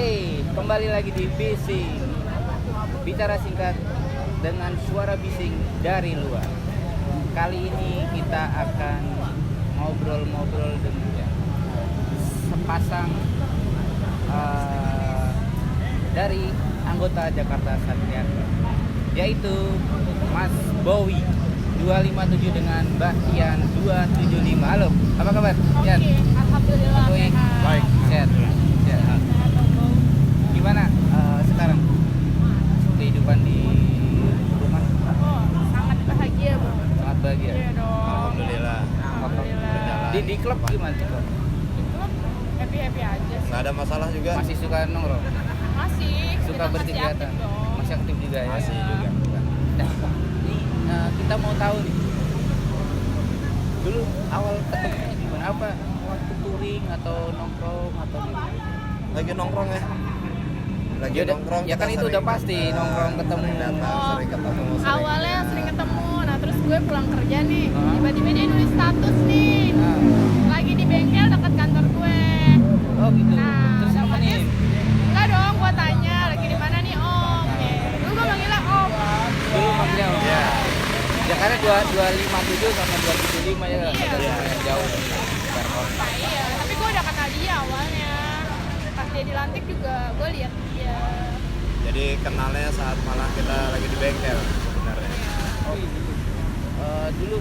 Oke, kembali lagi di Bising. Bicara singkat dengan suara bising dari luar. Kali ini kita akan ngobrol-ngobrol dengan sepasang dari anggota Jakarta Satria Club, yaitu Mas Bowie 257 dengan Mbak Ian 275. Halo, apa kabar? Oke, Ian? alhamdulillah sehat. Baik, sehat. Gimana sekarang kehidupan di rumah? Oh, sangat bahagia, Bro. Sangat bahagia. Iya dong. Alhamdulillah. Alhamdulillah. Di klub gimana di klub? Di klub happy-happy aja sih. Nggak ada masalah juga. Masih suka nongkrong? Masih. Suka kita masih berkegiatan? aktif dong. Masih aktif juga ya? Masih juga. Nah, ini kita mau tahu nih. Dulu awal ketemunya gimana? Apa waktu touring atau nongkrong atau gimana? Lagi nongkrong ya. Lagi Ya udah- nongkrong. ya kan kita itu udah pasti, nongkrong ketemu. Sering datang, Oh, sering ketemu. Awalnya sering ketemu. Nah, terus gue pulang kerja nih. Hah? Tiba-tiba dia nulis status nih. Nah, Lagi di bengkel dekat kantor gue. oh gitu. Nah, Terus apa nih? Enggak dong, gue tanya lagi di mana nih, Om. Dulu gue manggilnya Om. Dulu panggilnya apa? Ya. Ya karena 257 sama 275 ya, Iya. kita lumayan jauh. Nah, iya, tapi gue udah kenal dia awalnya. Pas dia dilantik juga gue lihat dia. Jadi kenalnya saat malah kita lagi di bengkel sebenarnya. Oh iya gitu. Dulu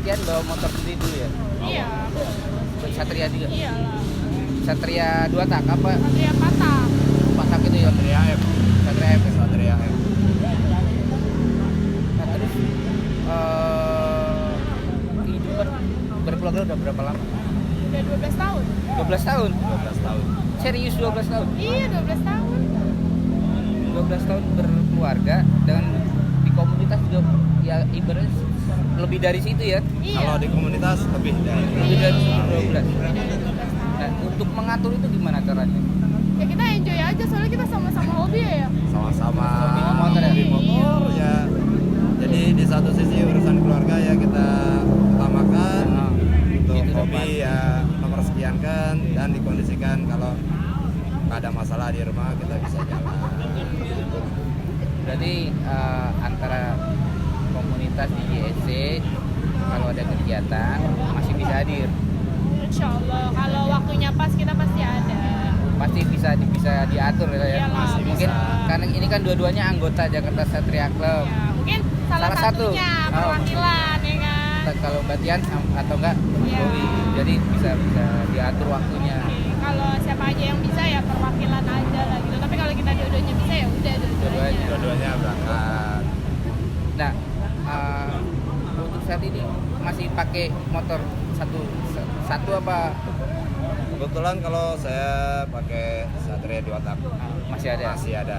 Tian bawa motor sendiri dulu ya? Iya, Satria juga? iya lah. Satria 2 tak apa? Satria Patah. Pasak itu ya? Satria F. Satria F. Satria F. Nah terus kehidupan berkeluarga udah berapa lama? Udah 12 tahun. 12 tahun? 12 tahun. Serius 12 tahun? Iya, 12 tahun. 12 tahun berkeluarga dan di komunitas juga ya ibaratnya lebih dari situ ya? Iya. Kalau di komunitas lebih dari Lebih dari 12. Lebih dari 12 tahun. Nah untuk mengatur itu gimana caranya? Ya kita enjoy aja soalnya kita sama-sama hobi ya. sama-sama Hobi motor ya? hobi motor ya. Jadi di satu sisi urusan keluarga ya kita utamakan. Nah, Untuk itu hobi depan. ya nomor sekian kan dan dikondisikan kalau nggak ada masalah di rumah kita bisa jalan. Berarti antara komunitas di JSC kalau ada kegiatan masih bisa hadir, Insya Allah kalau waktunya pas kita pasti ada. pasti bisa diatur ya. Iyalah, Masih mungkin bisa. karena ini kan dua-duanya anggota Jakarta Satria Club. Ya, mungkin salah Salah satu. satunya Oh. perwakilan ya kan. Kalau Mbak Tian atau enggak Iya. Bowie. Jadi bisa diatur waktunya. Kalau siapa aja yang bisa ya perwakilan aja lah gitu. Tapi kalau kita dua-duanya bisa ya udah Dua-duanya. dua-duanya. Dua-duanya berangkat. Nah, untuk saat ini masih pakai motor satu apa Kebetulan kalau saya pakai Satria 2 tak. masih ada? Masih ada.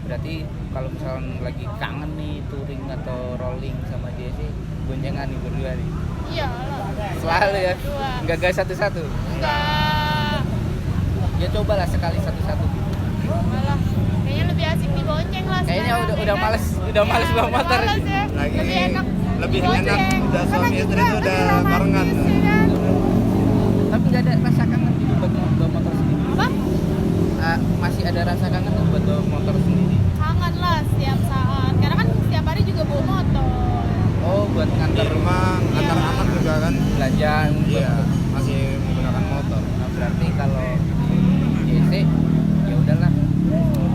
Berarti kalau misalnya lagi kangen nih touring atau rolling sama dia sih goncengan nih berdua nih. Iya lah. Selalu ya? Berdua. Enggak guys satu-satu? Enggak. Ya cobalah sekali satu-satu. Malah kayaknya lebih asik dibonceng lah. Kayaknya sekarang, udah ya kan? males Iya, bawa udah motor. males ya. Lagi lebih enak lebih dibonceng. enak udah Karena suami juga istri itu lebih udah romantis, barengan. ya kan? Tapi nggak ada rasa kangen gitu buat bawa motor sendiri? Apa? Masih ada rasa kangen tuh buat bawa motor sendiri? Kangen lah setiap saat. Karena kan setiap hari juga bawa motor. Oh buat Di nganter rumah antar Iya. anak juga kan. belanjaan? Iya, masih menggunakan motor. Nah, berarti kalau di JC ya udahlah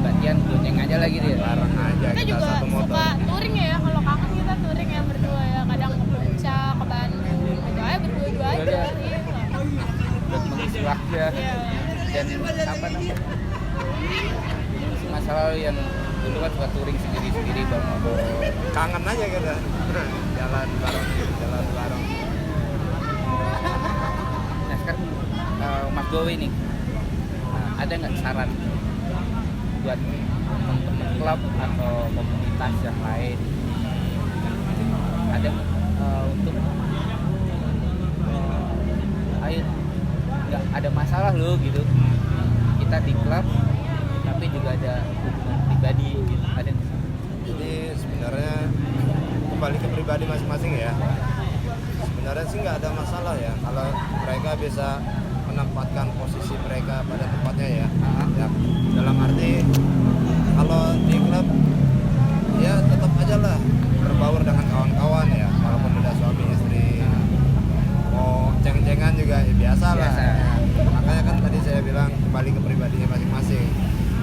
bagian gonceng aja lagi dia. Bareng aja Kita kita juga satu motor. suka touring ya. Kalau kangen kita touring ya berdua ya. Kadang ke Puncak, ke Bandung. Gitu aja berdua-dua aja. Berdua. Iya. Buat mengisi waktu ya. Iya. Dan apa namanya masa lalu yang dulu kan suka touring sendiri-sendiri bawa motor. Kangen aja kita. Jalan bareng, jalan bareng. Nah sekarang Mas Bowie nih, ada nggak saran buat teman-teman klub atau komunitas yang lain? Ada nggak, untuk ayo nggak ada masalah loh gitu, kita di klub tapi juga ada hubungan pribadi gitu, ada nggak sih? Jadi sebenarnya kembali ke pribadi masing-masing ya. Sebenarnya sih nggak ada masalah ya kalau mereka bisa menempatkan posisi mereka pada tempatnya ya. Ah. Ya, dalam arti kalau di klub ya tetap aja lah berbaur dengan kawan-kawan ya, walaupun udah suami istri. Mau ceng-cengan juga ya biasa lah. Biasa. Makanya kan tadi saya bilang kembali ke pribadinya masing-masing.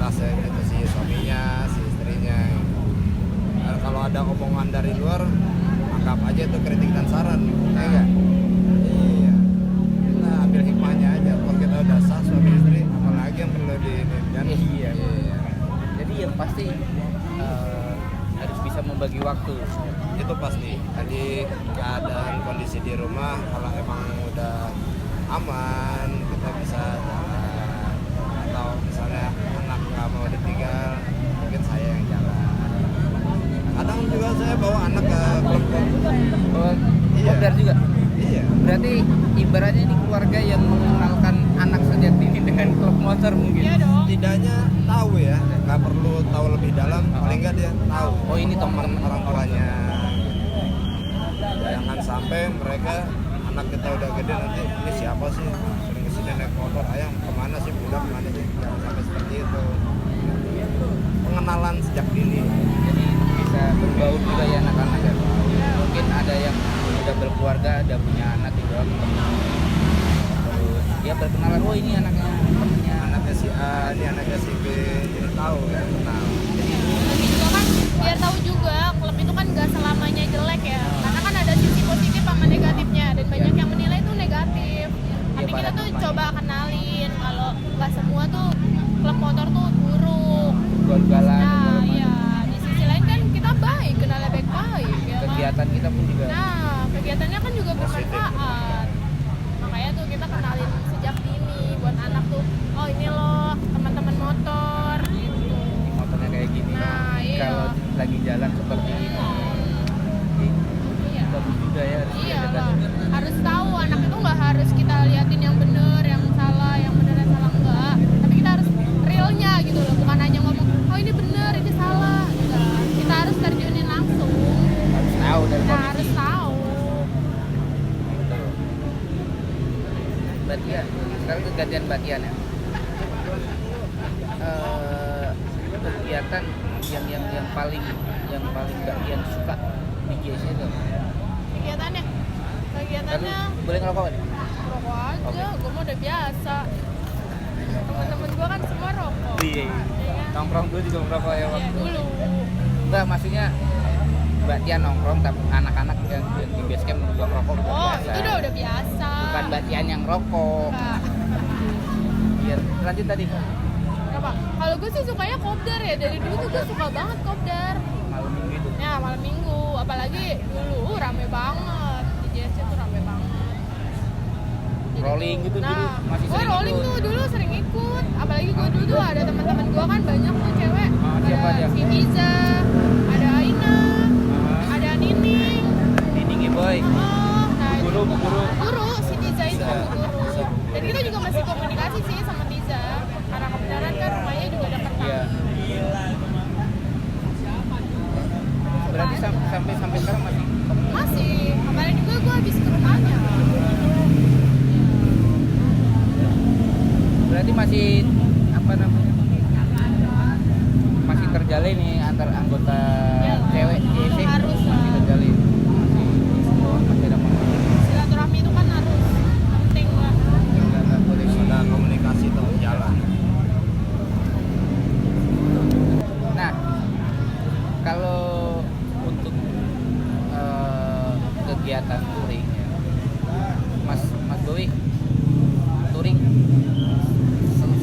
Entah itu si suaminya, si istrinya. Nah, kalau ada omongan dari luar, anggap aja itu kritik dan saran. Ya enggak? Iya. Kita ambil hikmahnya aja. Kalau kita udah sah suami istri, apalagi yang perlu di kan? Iya. Jadi yang pasti harus bisa membagi waktu. Itu pasti. Tadi keadaan kondisi di rumah kalau emang udah aman kita bisa jalan, atau misalnya anak nggak mau ditinggal mungkin saya yang jalan. Kadang juga saya bawa anak ke klub. Oh, Iya. kopdar juga. Iya. Berarti ibaratnya ini keluarga yang mengenalkan anak sejati ini dengan klub motor mungkin. Iya dong. Setidaknya tahu ya, nggak perlu tahu lebih dalam, paling nggak dia tahu. Oh, ini teman orang tuanya. Jangan sampai mereka anak kita udah gede nanti ini siapa sih sering kesini naik motor, ayam kemana sih, budak kemana sih, jangan sampai seperti itu. Pengenalan sejak dini. Jadi bisa berbaur juga ya anak-anak ya. Mungkin ada yang udah berkeluarga, ada punya anak juga. Terus dia berkenalan, oh ini anaknya, temennya. Anaknya si A, ini anaknya si B, jadi tahu ya, kenal. Lagi juga kan biar tahu juga klub itu kan gak selamanya jelek ya, karena kan ada sisi positif sama negatifnya, dan banyak yang menilai itu negatif. Tapi kita tuh coba kenalin kalau gak semua tuh klub motor tuh buruk. Gol-galan. Nah iya, di sisi lain kan kita baik, kenalnya baik-baik ya kan? Kegiatan kita pun juga. Nah kegiatannya kan juga bermanfaat. Makanya tuh kita kenalin sejak dini buat anak tuh, oh ini loh teman-teman motor gitu. Motornya kayak gini. Nah, iya. Kalau lagi jalan seperti ini. Iya. Bagus juga ya. Harus Iya diajarkan. lah, harus tahu anak itu nggak harus kita liatin yang bener, yang salah, yang bener yang salah enggak. Tapi kita harus realnya gitu loh, bukan hanya ngomong, oh ini bener, ini salah. Enggak. Kita harus terjunin langsung. Harus tahu dari Nah, kondisi. harus tahu. Batian. Sekarang kegantian Batian ya. Kegiatan yang paling Batian suka di JC itu. Kegiatannya, Boleh ngerokok kan? rokok aja. Oke. Gue mah udah biasa. Temen-temen gue kan semua rokok. Iya. Iya kan? Nongkrong dulu juga ngerokok ya Iya waktu. dulu. Enggak, maksudnya Batian nongkrong tapi anak-anak yang di base camp juga ngerokok udah Oh biasa. itu udah biasa. Bukan Batian yang rokok. Enggak. Iya, lanjut tadi. Kenapa? Kalau gue sih sukanya kopdar ya, dari dulu tuh gue suka banget kopdar. Malam minggu itu. Ya malam minggu, apalagi dulu rame banget di JSC tuh rame banget. Jadi Rolling tuh, gitu dulu nah, masih gue sering rolling ikut. tuh dulu sering ikut, apalagi gue dulu tuh ada teman-teman gue kan banyak tuh cewek, Siapa ada aja? si Tiza, ada Aina, ada Nining, Dindingnya boy. oh, nah Guru. guru si Tiza itu Tiza. guru. Dan kita juga masih komunikasi sih sama Tiza, karena kebenaran kan rumahnya juga dekat Iya. kan. Berarti sampai sekarang masih Masih, kemarin juga gue habis ke rumahnya. berarti masih apa namanya? Masih terjalin nih antar anggota Ya, cewek JC. harus lah. Masih terjalin. Masih ada Silaturahmi itu kan harus penting lah. nggak boleh sih. Ada komunikasi tuh jalan. Nah, kalau untuk kegiatan touring, ya, Mas Bowi, touring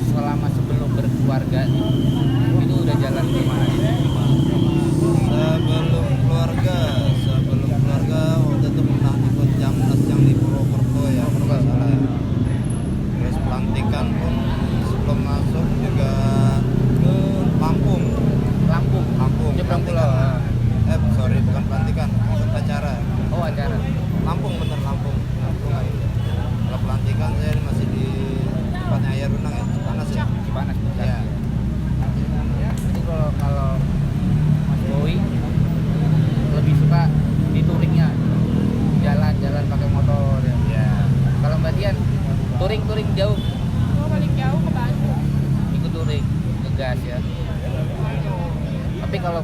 selama sebelum berkeluarga itu udah jalan gimana? Sebelum keluarga waktu itu pernah ikut Jamnas yang di Purwokerto ya, kalau nggak salah. Terus pelantikan pun sebelum masuk juga ke Lampung. Nyebrang pulau. Pelantikan. Sorry, bukan pelantikan, ikut acara. Oh, acara. Lampung Lampung aja. Kalau pelantikan saya masih di tempatnya Air Renang ya, Cipanas ya. Cipanas. Ya.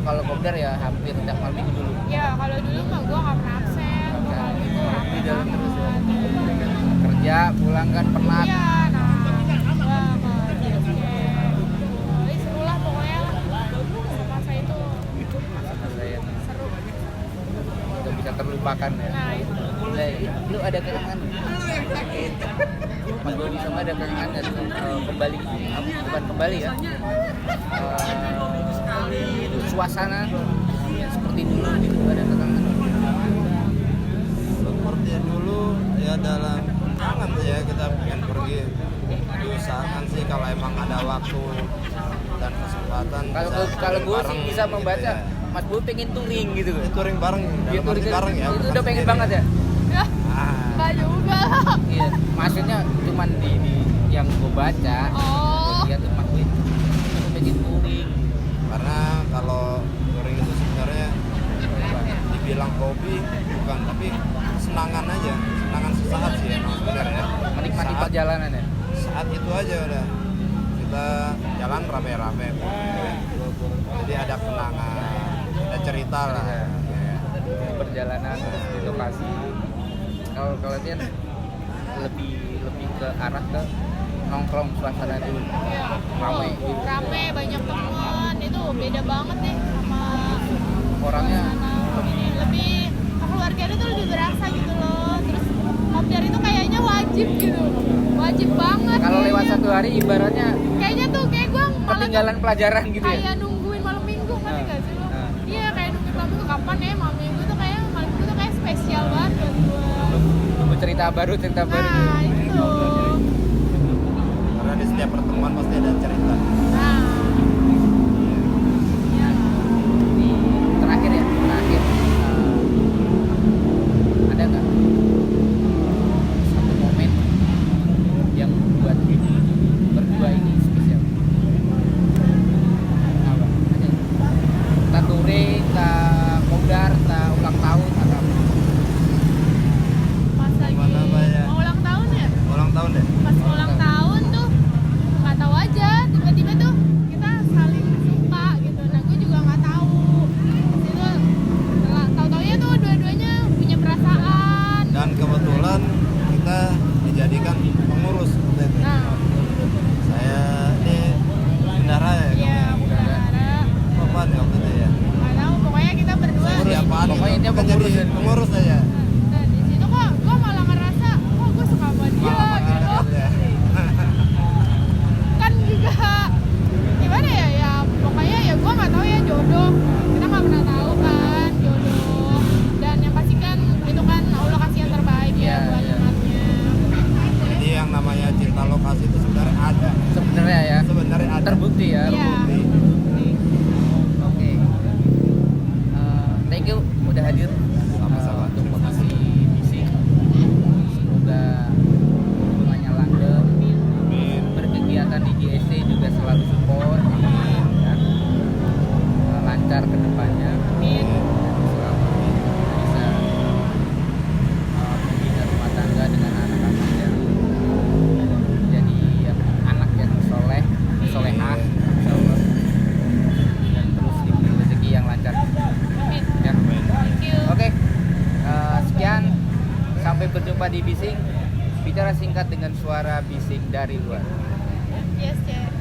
kalau kopdar ya hampir tiap malam minggu dulu. Ya kalau dulu mah gue nggak pernah absen, kalau minggu Di jalan terus ya. banget. Kerja pulang kan penat. Iya, nah gua ke JFK. Seru lah pokoknya lah. Masa itu Masa saya seru. nggak bisa terlupakan ya. Nah itu. Nah, lu ada kenangan? Mas Bodi sama ada kenangan nggak tuh kembali? Bukan kembali ya? Suasana yang seperti dulu gitu, ada kenangan? Seperti dulu ya, dalam kangen sih ya, kita pengen pergi diusahakan sih kalau emang ada waktu dan kesempatan. Kalau gue sih bareng bisa gitu membaca, ya. Mas Bodi pengen touring gitu. Touring bareng, Dia dalam arti bareng ya. itu bukan udah pengen sendiri. banget ya. Ya, Ah, nggak juga. Iya, maksudnya cuman di yang gue baca. Oh. Dia tuh Mas Bodi pengen touring. karena kalau touring itu sebenarnya dibilang hobi bukan, tapi senangan aja, senangan sesaat sih emang sebenarnya. Menikmati Saat- perjalanan ya. saat itu aja udah kita jalan rame-rame, jadi ada kenangan, ada cerita lah ya. Di perjalanan terus di lokasi. Kalau kalian lebih ke arah ke nongkrong suasana dulu. Iya. Ramai. Rame, banyak teman. Itu beda banget deh sama Orangnya suasana ini. Lebih keluarganya tuh lebih berasa gitu loh. Terus kopdar itu kayaknya wajib gitu. Wajib banget. kalau lewat kayaknya. satu hari ibaratnya Kayaknya tuh kayak gue malah ketinggalan pelajaran gitu ya. kayak nungguin malam minggu kan Nah, gak sih lo? nah. Iya kayak nungguin malam minggu, kapan ya malam minggu tuh kayak malam minggu tuh kayak spesial banget buat gue. Nunggu cerita baru Nah itu. Karena di setiap pertemuan pasti ada cerita. Nah. Iya. Terakhir ya, ada nggak satu momen yang buat berdua ini spesial? Apa? Ada? Kita touring, kita kopdar, kita ulang tahun atau apa? Pas lagi Gimana, Mbak, ya? mau ulang tahun ya? Ulang tahun deh. Pas ulang tahun tuh nggak tahu aja, tiba-tiba tuh kita saling suka gitu. Nah gue juga nggak tahu. Terus itu tahu-taunya tuh dua-duanya punya perasaan. Dan kebetulan kita dijadikan pengurus waktu itu. Nah, Saya ini bendahara ya. iya benar. Apaan ya waktu itu ya? Nggak tahu, pokoknya kita berdua. Saya siapaan Pokoknya gitu. dia Kan pengurus jadi ya. pengurus aja. Nah di situ kok gue malah ngerasa, kok gue suka sama dia gitu. Ya. Kan juga gimana ya, ya pokoknya ya gue nggak tahu ya jodoh, kita nggak pernah tahu kan jodoh, dan yang pasti kan itu kan Allah kasih yang terbaik Iya, ya buat iya. umatnya. Jadi yang namanya cinta lokasi itu sebenarnya ada. Sebenarnya ya, Sebenarnya ada. terbukti ya. Iya. Oke. Thank you udah hadir. Sama-sama. Untuk lokasi bisik. Semoga hubungannya langgeng. Amin. Berkegiatan di GSC juga selalu support. Ya. Lancar ke depannya. Amin. Selalu bisa membina rumah tangga dengan anak-anak yang jadi anak yang soleh, solehah, insyaallah. Dan terus diberi rezeki yang lancar. Amin. Ya. Thank you. Oke, sekian. Sampai berjumpa di Bising. Bicara singkat dengan suara bising dari luar. Yes, yes.